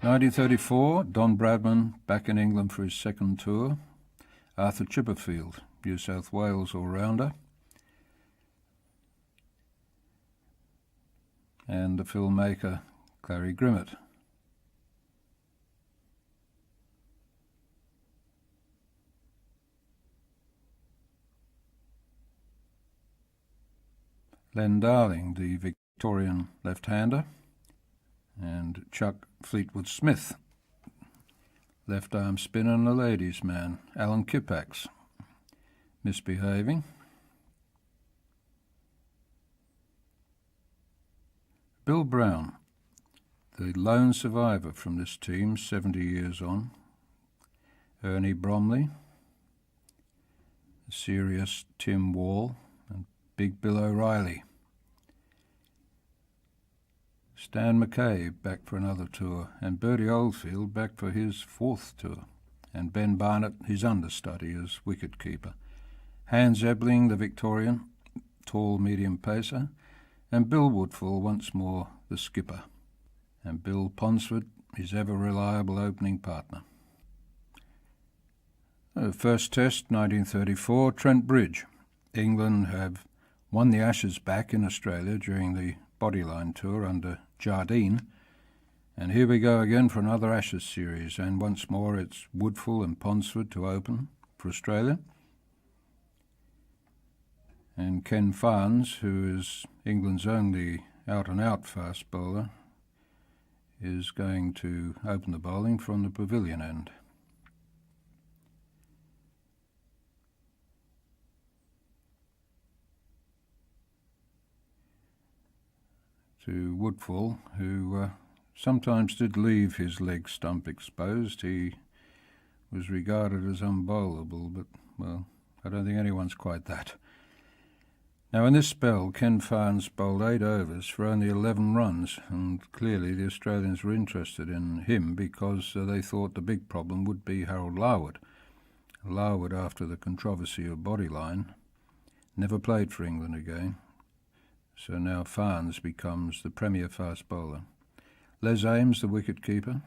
1934, Don Bradman back in England for his second tour. Arthur Chipperfield, New South Wales all-rounder. And the filmmaker Clary Grimmett. Len Darling, the Victorian left-hander, and Chuck Fleetwood Smith, left-arm spinner and a ladies' man. Alan Kippax, misbehaving. Bill Brown, the lone survivor from this team, 70 years on. Ernie Bromley, the serious Tim Wall, and Big Bill O'Reilly. Stan McCabe back for another tour, and Bertie Oldfield back for his fourth tour, and Ben Barnett, his understudy, as wicket-keeper. Hans Ebling, the Victorian, tall medium pacer, and Bill Woodfull once more the skipper, and Bill Ponsford, his ever-reliable opening partner. First Test, 1934, Trent Bridge. England have won the Ashes back in Australia during the Bodyline Tour under Jardine, and here we go again for another Ashes series, and once more it's Woodfull and Ponsford to open for Australia. And Ken Farnes, who is England's only out-and-out fast bowler, is going to open the bowling from the pavilion end. To Woodfull, who sometimes did leave his leg stump exposed. He was regarded as unbowlable, but, well, I don't think anyone's quite that. Now, in this spell, Ken Farnes bowled 8 overs for only 11 runs, and clearly the Australians were interested in him because they thought the big problem would be Harold Larwood. Larwood, after the controversy of Bodyline, never played for England again. So now Farnes becomes the premier fast bowler. Les Ames, the wicket-keeper.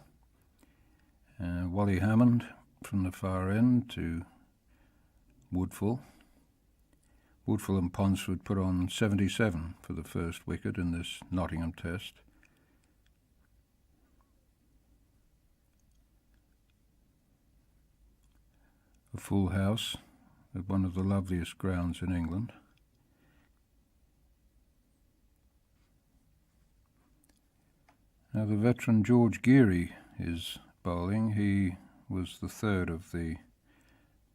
Wally Hammond from the far end to Woodfull. Woodfull and Ponsford put on 77 for the first wicket in this Nottingham Test. A full house at one of the loveliest grounds in England. Now the veteran George Geary is bowling. He was the third of the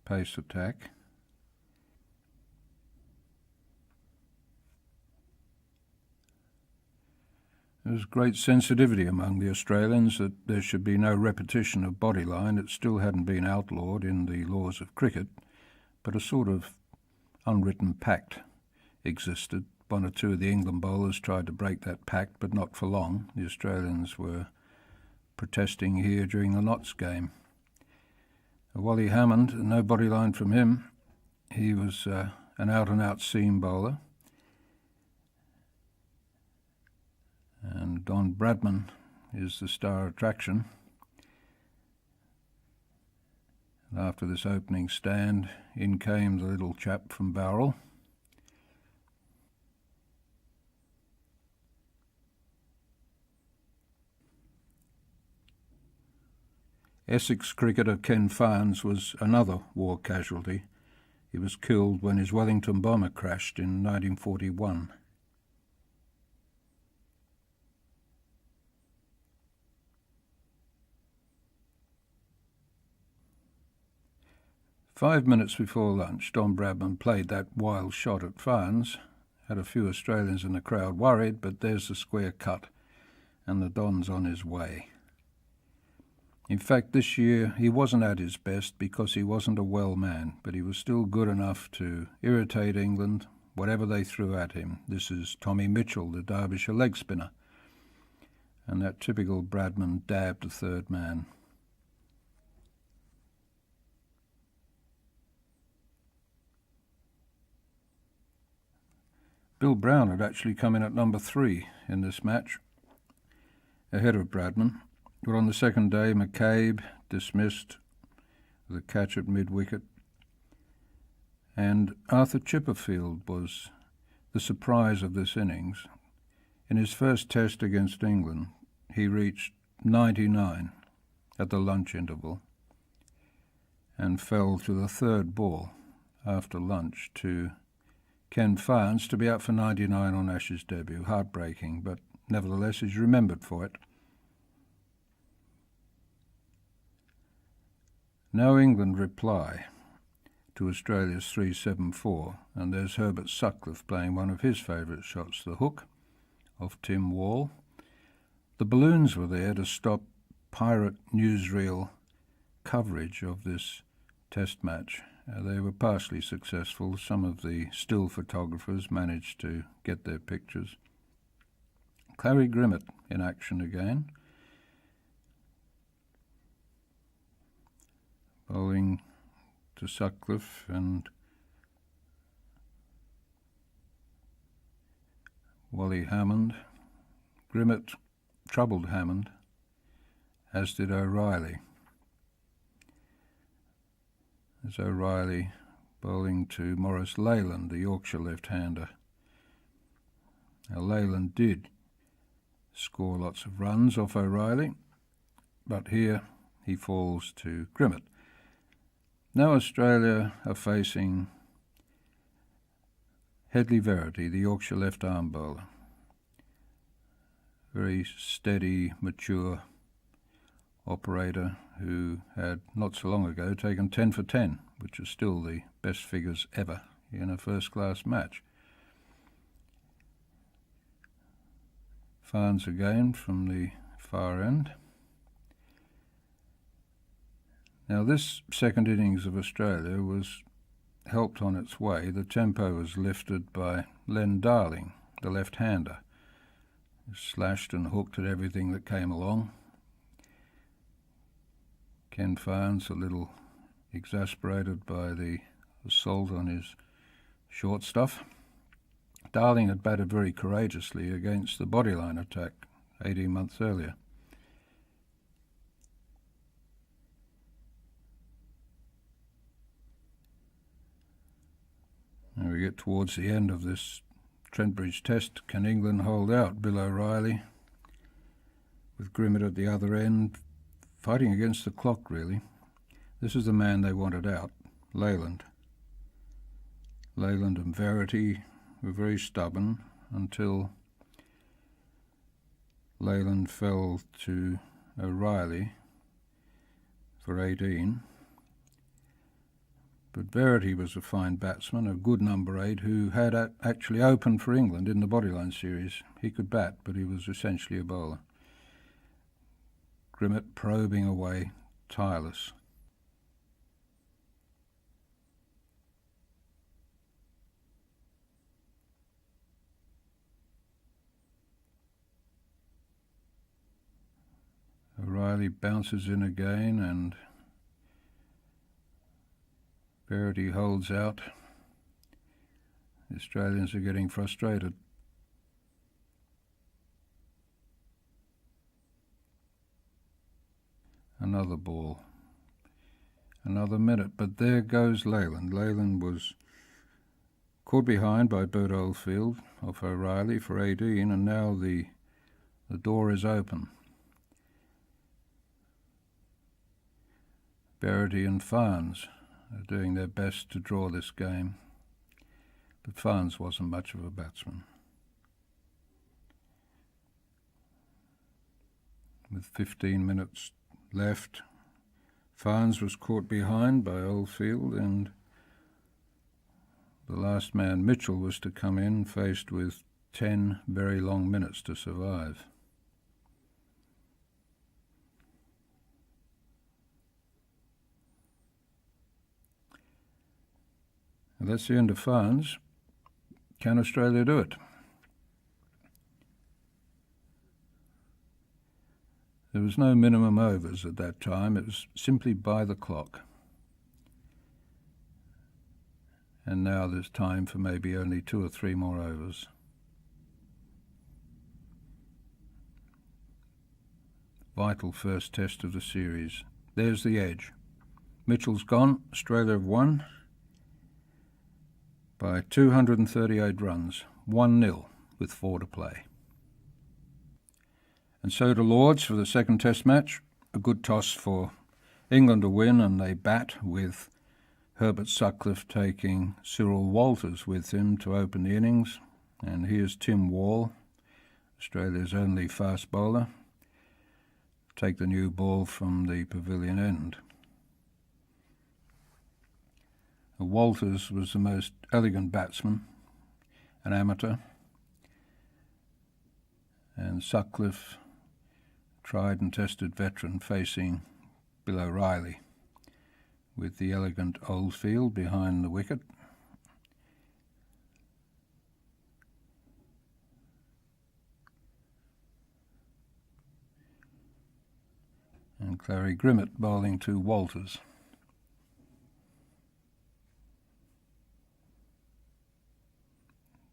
pace attack. There was great sensitivity among the Australians that there should be no repetition of Bodyline. It still hadn't been outlawed in the laws of cricket, but a sort of unwritten pact existed. One or two of the England bowlers tried to break that pact, but not for long. The Australians were protesting here during the Notts game. Wally Hammond, no bodyline from him. He was an out-and-out seam bowler. And Don Bradman is the star attraction. And after this opening stand, in came the little chap from Bowral. Essex cricketer Ken Farnes was another war casualty. He was killed when his Wellington bomber crashed in 1941. Five minutes before lunch, Don Bradman played that wild shot at Farnes. Had a few Australians in the crowd worried, but there's the square cut, and the Don's on his way. In fact, this year he wasn't at his best because he wasn't a well man, but he was still good enough to irritate England, whatever they threw at him. This is Tommy Mitchell, the Derbyshire leg spinner. And that typical Bradman dabbed the third man. Bill Brown had actually come in at number 3 in this match, ahead of Bradman. But on the second day, McCabe dismissed with a catch at mid-wicket, and Arthur Chipperfield was the surprise of this innings. In his first test against England, he reached 99 at the lunch interval and fell to the third ball after lunch to Ken Farnes to be out for 99 on Ashes debut. Heartbreaking, but nevertheless he's remembered for it. Now England reply to Australia's 374, and there's Herbert Sutcliffe playing one of his favourite shots, the hook, off Tim Wall. The balloons were there to stop pirate newsreel coverage of this test match. They were partially successful. Some of the still photographers managed to get their pictures. Clary Grimmett in action again, bowling to Sutcliffe, and Wally Hammond. Grimmett troubled Hammond, as did O'Reilly. As O'Reilly bowling to Maurice Leyland, the Yorkshire left-hander. Now Leyland did score lots of runs off O'Reilly, but here he falls to Grimmett. Now Australia are facing Headingley Verity, the Yorkshire left-arm bowler. Very steady, mature operator who had not so long ago taken 10 for 10, which is still the best figures ever in a first-class match. Farnes again from the far end. Now this second innings of Australia was helped on its way. The tempo was lifted by Len Darling, the left-hander, who slashed and hooked at everything that came along. Ken Farnes a little exasperated by the assault on his short stuff. Darling had batted very courageously against the bodyline attack 18 months earlier. Now we get towards the end of this Trent Bridge test. Can England hold out? Bill O'Reilly, with Grimmett at the other end, fighting against the clock, really. This is the man they wanted out, Leyland. Leyland and Verity were very stubborn until Leyland fell to O'Reilly for 18. But Verity was a fine batsman, a good number 8, who had actually opened for England in the bodyline series. He could bat, but he was essentially a bowler. Grimmett probing away, tireless. O'Reilly bounces in again, and Verity holds out. The Australians are getting frustrated. Another ball. Another minute, but there goes Leyland. Leyland was caught behind by Bert Oldfield off O'Reilly for 18, and now the door is open. Verity and Farnes are doing their best to draw this game, but Farnes wasn't much of a batsman. With 15 minutes left, Farnes was caught behind by Oldfield, and the last man, Mitchell, was to come in faced with 10 very long minutes to survive. And that's the end of Farnes. Can Australia do it? There was no minimum overs at that time. It was simply by the clock. And now there's time for maybe only 2 or 3 more overs. vital first test of the series. There's the edge. Mitchell's gone. Australia have won by 238 runs, 1-0 with 4 to play. And so to Lords for the second test match. A good toss for England to win, and they bat with Herbert Sutcliffe taking Cyril Walters with him to open the innings. And here's Tim Wall, Australia's only fast bowler, take the new ball from the pavilion end. Walters was the most elegant batsman, an amateur, and Sutcliffe, tried and tested veteran, facing Bill O'Reilly, with the elegant Oldfield behind the wicket. And Clary Grimmett bowling to Walters.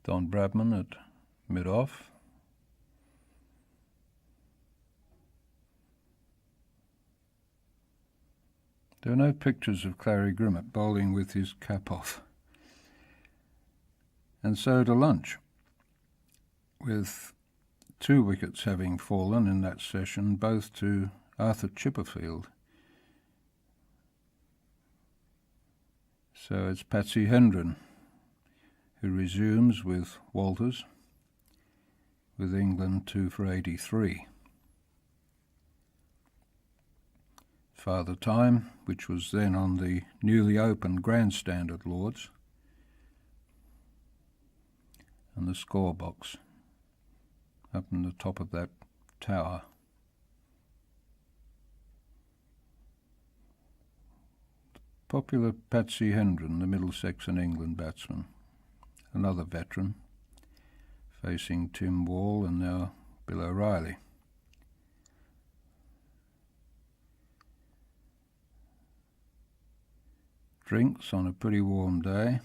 Don Bradman at mid-off. There are no pictures of Clary Grimmett bowling with his cap off. And so to lunch, with 2 wickets having fallen in that session, both to Arthur Chipperfield. So it's Patsy Hendren who resumes with Walters, with England 2 for 83. Father Time, which was then on the newly opened grandstand at Lords, and the score box up in the top of that tower. Popular Patsy Hendren, the Middlesex and England batsman, another veteran, facing Tim Wall and now Bill O'Reilly. Drinks on a pretty warm day.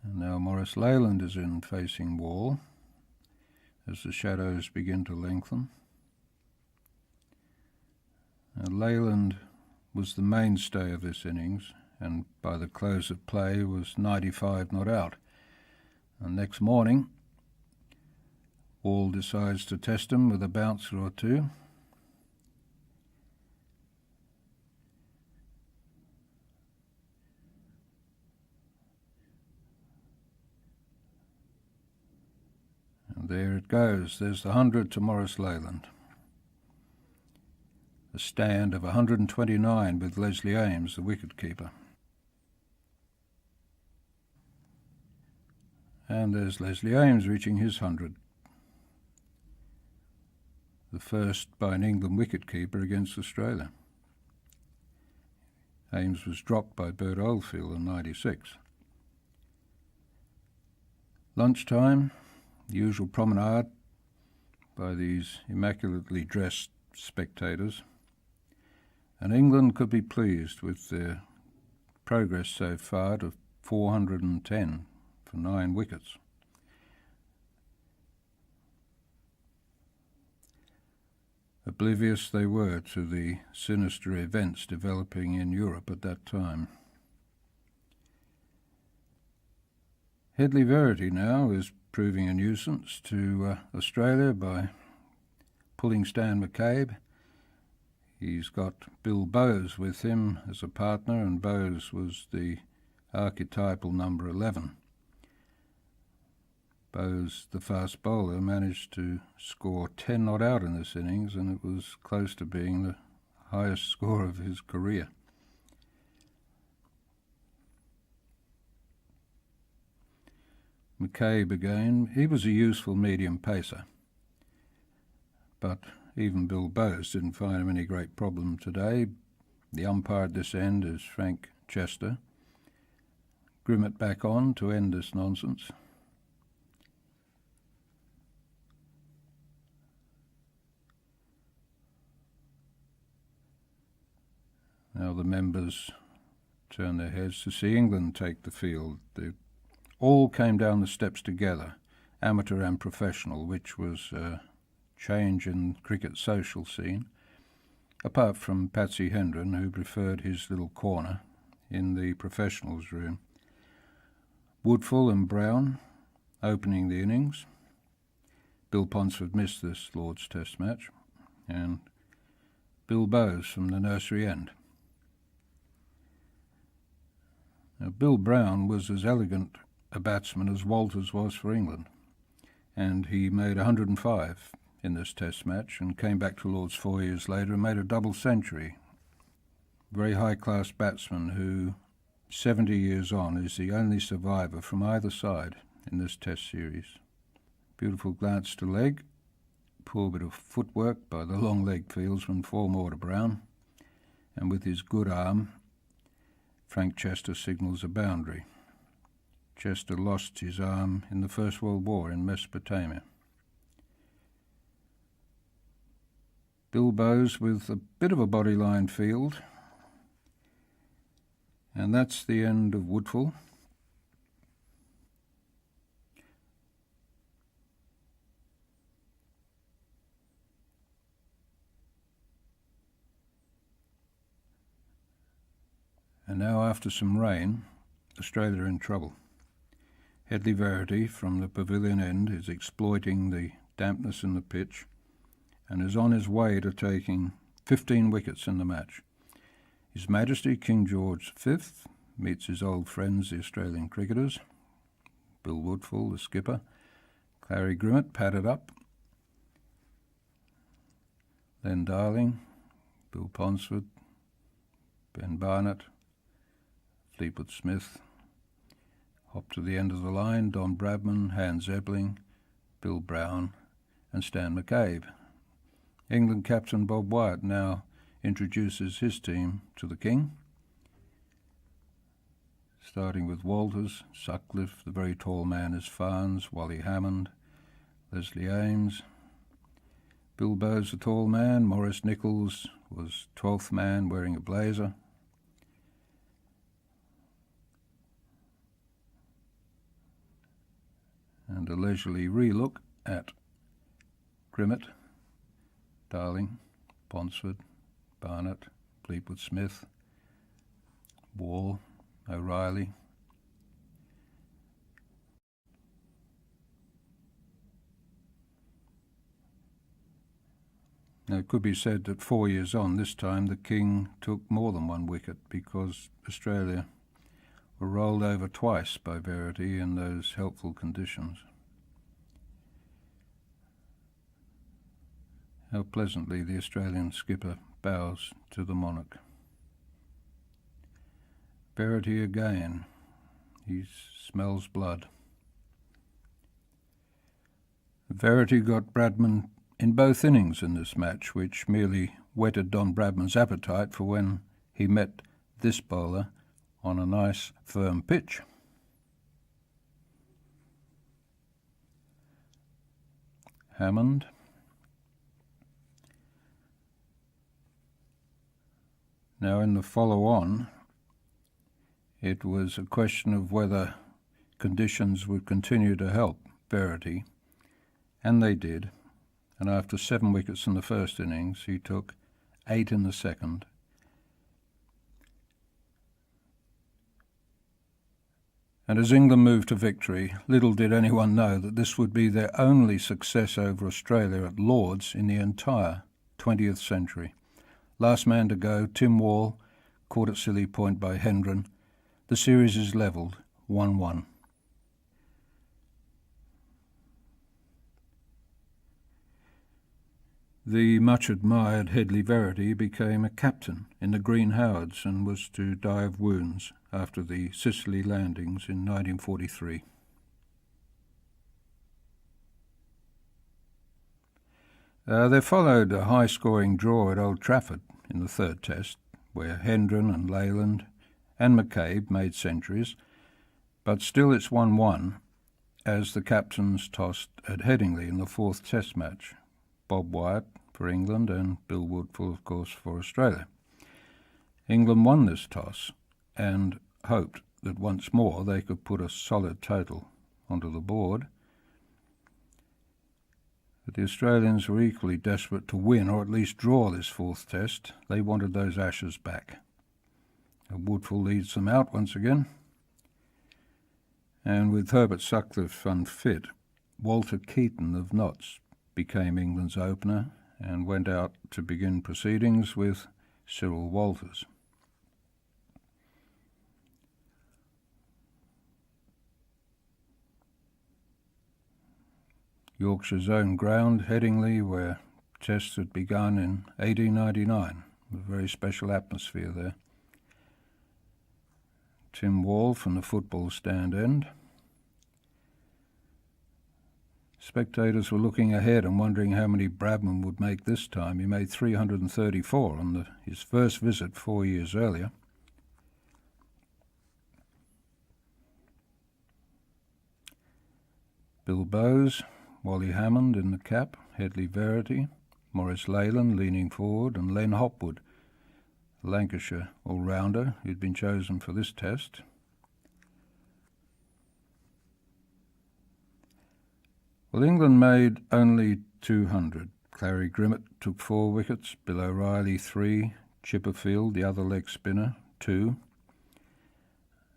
And now Maurice Leyland is in, facing Wall, as the shadows begin to lengthen. Now, Leyland was the mainstay of this innings, and by the close of play was 95 not out. And next morning, Wall decides to test him with a bouncer or two. And there it goes. There's the 100 to Maurice Leyland. A stand of 129 with Leslie Ames, the wicket-keeper. And there's Leslie Ames reaching his 100. The first by an England wicket-keeper against Australia. Ames was dropped by Bert Oldfield in 96. Lunchtime, the usual promenade by these immaculately dressed spectators. And England could be pleased with their progress so far to 410 for 9 wickets. Oblivious they were to the sinister events developing in Europe at that time. Headingley Verity now is proving a nuisance to Australia by pulling Stan McCabe. He's got Bill Bowes with him as a partner, and Bowes was the archetypal number 11. Bowes, the fast bowler, managed to score 10 not out in this innings, and it was close to being the highest score of his career. McCabe again, he was a useful medium pacer, but even Bill Bowes didn't find him any great problem today. The umpire at this end is Frank Chester. Grimmett back on to end this nonsense. Now the members turn their heads to see England take the field. They all came down the steps together, amateur and professional, which was change in cricket's social scene, apart from Patsy Hendren, who preferred his little corner in the professionals' room. Woodfull and Brown opening the innings. Bill Ponsford missed this Lord's Test match, and Bill Bowes from the nursery end. Now, Bill Brown was as elegant a batsman as Walters was for England, and he made 105 in this Test match and came back to Lord's 4 years later and made a double century. Very high-class batsman who, 70 years on, is the only survivor from either side in this Test series. Beautiful glance to leg, poor bit of footwork by the long leg fieldsman, 4 more to Brown, and with his good arm, Frank Chester signals a boundary. Chester lost his arm in the First World War in Mesopotamia. Bill Bowes with a bit of a bodyline field, and that's the end of Woodfull. And now, after some rain, Australia are in trouble. Headingley Verity from the pavilion end is exploiting the dampness in the pitch and is on his way to taking 15 wickets in the match. His Majesty King George V meets his old friends, the Australian cricketers. Bill Woodfull, the skipper. Clary Grimmett padded up. Len Darling, Bill Ponsford, Ben Barnett, Fleetwood Smith. Hop to the end of the line, Don Bradman, Hans Ebling, Bill Brown and Stan McCabe. England captain Bob Wyatt now introduces his team to the King, starting with Walters, Sutcliffe, the very tall man is Farnes, Wally Hammond, Leslie Ames, Bill Bowes, the tall man, Maurice Nichols was 12th man wearing a blazer, and a leisurely relook at Grimmett, Darling, Ponsford, Barnett, Fleetwood Smith, Wall, O'Reilly. Now, it could be said that 4 years on, this time the King took more than 1 wicket because Australia were rolled over twice by Verity in those helpful conditions. How pleasantly the Australian skipper bows to the monarch. Verity again. He smells blood. Verity got Bradman in both innings in this match, which merely whetted Don Bradman's appetite for when he met this bowler on a nice, firm pitch. Hammond. Now, in the follow-on, it was a question of whether conditions would continue to help Verity, and they did. And after 7 wickets in the first innings, he took 8 in the second. And as England moved to victory, little did anyone know that this would be their only success over Australia at Lord's in the entire 20th century. Last man to go, Tim Wall, caught at silly point by Hendren. The series is levelled, 1-1. The much-admired Headingley Verity became a captain in the Green Howards and was to die of wounds after the Sicily landings in 1943. There followed a high-scoring draw at Old Trafford in the third Test, where Hendren and Leyland and McCabe made centuries, but still it's 1-1 as the captains tossed at Headingley in the fourth Test match. Bob Wyatt for England and Bill Woodfull, of course, for Australia. England won this toss and hoped that once more they could put a solid total onto the board. But the Australians were equally desperate to win, or at least draw, this fourth test. They wanted those Ashes back. Woodfull leads them out once again. And with Herbert Sutcliffe unfit, Walter Keaton of Notts became England's opener and went out to begin proceedings with Cyril Walters. Yorkshire's own ground, Headingley, where tests had begun in 1899. A very special atmosphere there. Tim Wall from the football stand end. Spectators were looking ahead and wondering how many Bradman would make this time. He made 334 on his first visit 4 years earlier. Bill Bowes, Wally Hammond in the cap, Hedley Verity, Maurice Leyland leaning forward, and Len Hopwood, the Lancashire all-rounder who'd been chosen for this test. Well, England made only 200. Clary Grimmett took 4 wickets, Bill O'Reilly 3, Chipperfield, the other leg spinner, 2.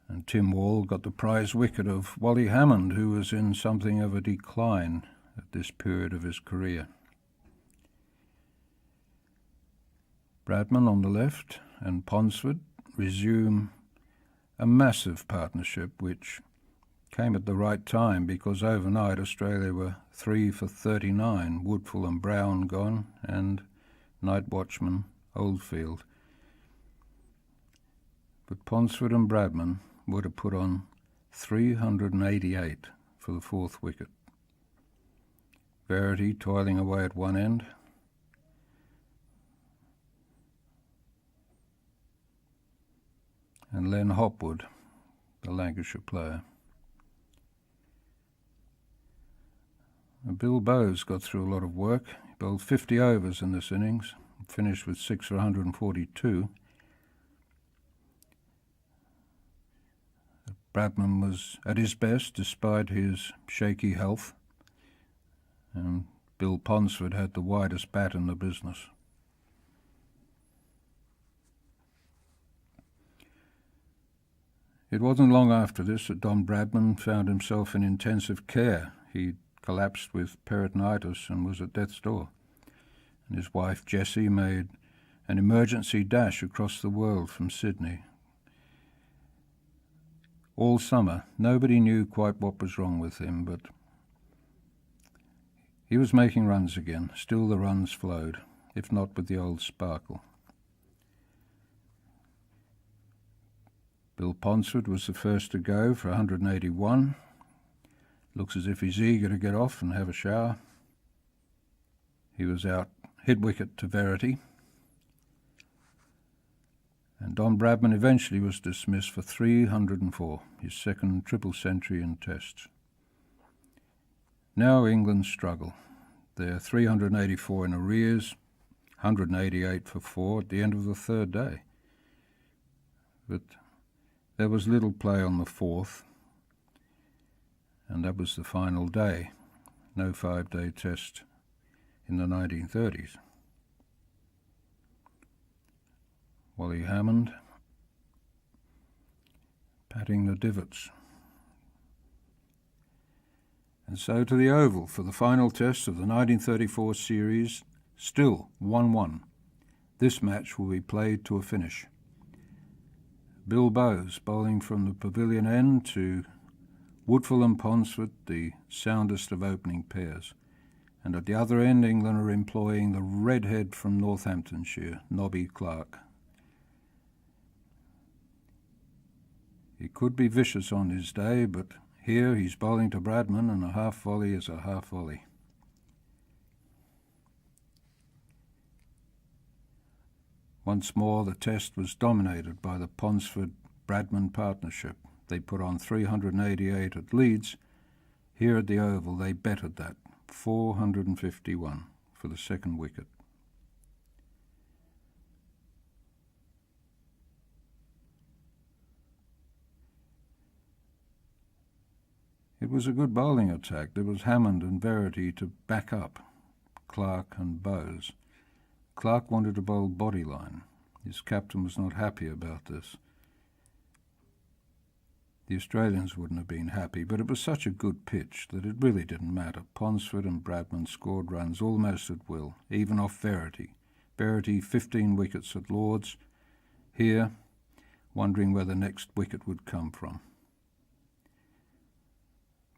And Tim Wall got the prize wicket of Wally Hammond, who was in something of a decline at this period of his career. Bradman on the left and Ponsford resume a massive partnership which came at the right time, because overnight Australia were 3 for 39, Woodfull and Brown gone, and night watchman Oldfield. But Ponsford and Bradman would have put on 388 for the 4th wicket. Verity toiling away at one end. And Len Hopwood, the Lancashire player. And Bill Bowes got through a lot of work. He bowled 50 overs in this innings, finished with 6 for 142. Bradman was at his best despite his shaky health, and Bill Ponsford had the widest bat in the business. It wasn't long after this that Don Bradman found himself in intensive care. He collapsed with peritonitis and was at death's door. And his wife Jessie made an emergency dash across the world from Sydney. All summer, nobody knew quite what was wrong with him, but he was making runs again. Still the runs flowed, if not with the old sparkle. Bill Ponsford was the first to go for 181. Looks as if he's eager to get off and have a shower. He was out, hit wicket to Verity. And Don Bradman eventually was dismissed for 304, his second triple century in tests. Now England struggle. They're 384 in arrears, 188 for 4 at the end of the 3rd day. But there was little play on the 4th, and that was the final day. No 5-day test in the 1930s. Wally Hammond patting the divots. And so to the Oval for the final test of the 1934 series, still 1-1. This match will be played to a finish. Bill Bowes bowling from the pavilion end to Woodfull and Ponsford, the soundest of opening pairs. And at the other end, England are employing the redhead from Northamptonshire, Nobby Clark. He could be vicious on his day, but here he's bowling to Bradman, and a half volley is a half volley. Once more, the test was dominated by the Ponsford-Bradman partnership. They put on 388 at Leeds. Here at the Oval, they bettered that, 451 for the 2nd wicket. It was a good bowling attack. There was Hammond and Verity to back up. Clark and Bowes. Clark wanted to bowl bodyline. His captain was not happy about this. The Australians wouldn't have been happy, but it was such a good pitch that it really didn't matter. Ponsford and Bradman scored runs almost at will, even off Verity. Verity 15 wickets at Lord's. Here, wondering where the next wicket would come from.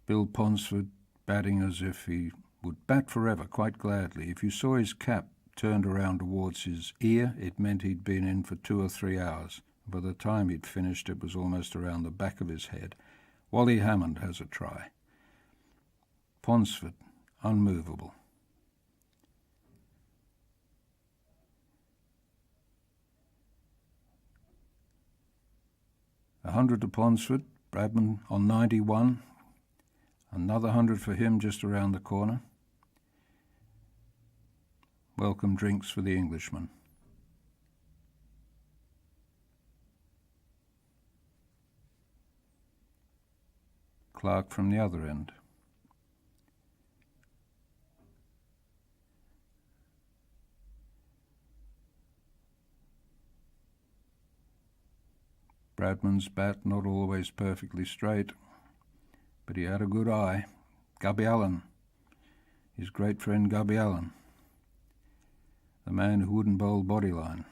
Bill Ponsford batting as if he would bat forever, quite gladly. If you saw his cap turned around towards his ear, it meant he'd been in for 2 or 3 hours. By the time he'd finished, it was almost around the back of his head. Wally Hammond has a try. Ponsford, unmovable. $100 to Ponsford, Bradman on 91. Another 100 for him just around the corner. Welcome drinks for the Englishman. Clark from the other end. Bradman's bat not always perfectly straight, but he had a good eye. Gubby Allen, his great friend Gubby Allen, the man who wouldn't bowl bodyline.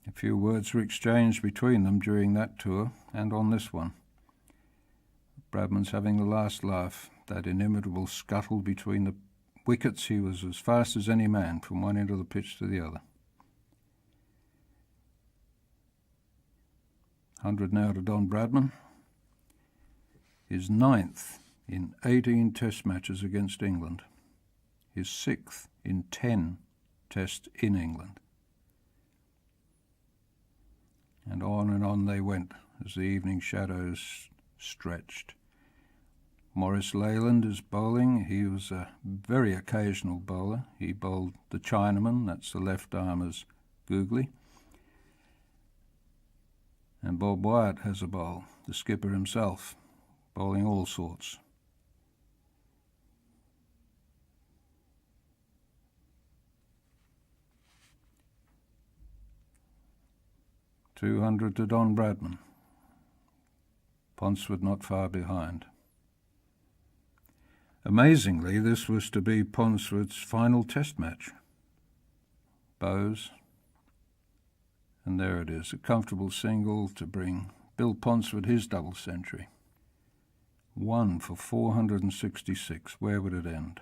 A few words were exchanged between them during that tour and on this one. Bradman's having the last laugh, that inimitable scuttle between the wickets. He was as fast as any man from one end of the pitch to the other. 100 now to Don Bradman. His 9th in 18 Test matches against England. His 6th in 10 Tests in England. And on they went as the evening shadows stretched. Maurice Leyland is bowling. He was a very occasional bowler. He bowled the Chinaman, that's the left-armer's googly. And Bob Wyatt has a bowl, the skipper himself, bowling all sorts. $200 to Don Bradman. Ponsford not far behind. Amazingly, this was to be Ponsford's final Test match. Bowes. And there it is, a comfortable single to bring Bill Ponsford his double century. 1 for 466. Where would it end?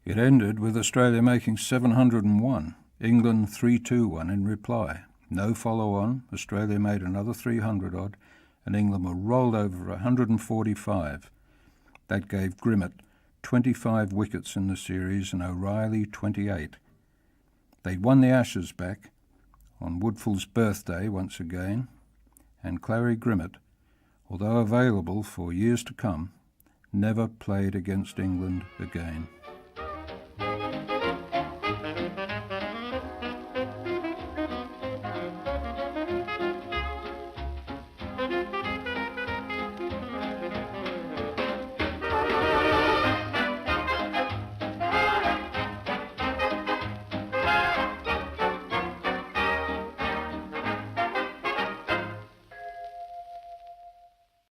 It ended with Australia making 701, England 3-2-1 in reply. No follow-on, Australia made another 300-odd, and England were rolled over 145. That gave Grimmett 25 wickets in the series and O'Reilly 28. They'd won the Ashes back on Woodfull's birthday once again, and Clary Grimmett, although available for years to come, never played against England again.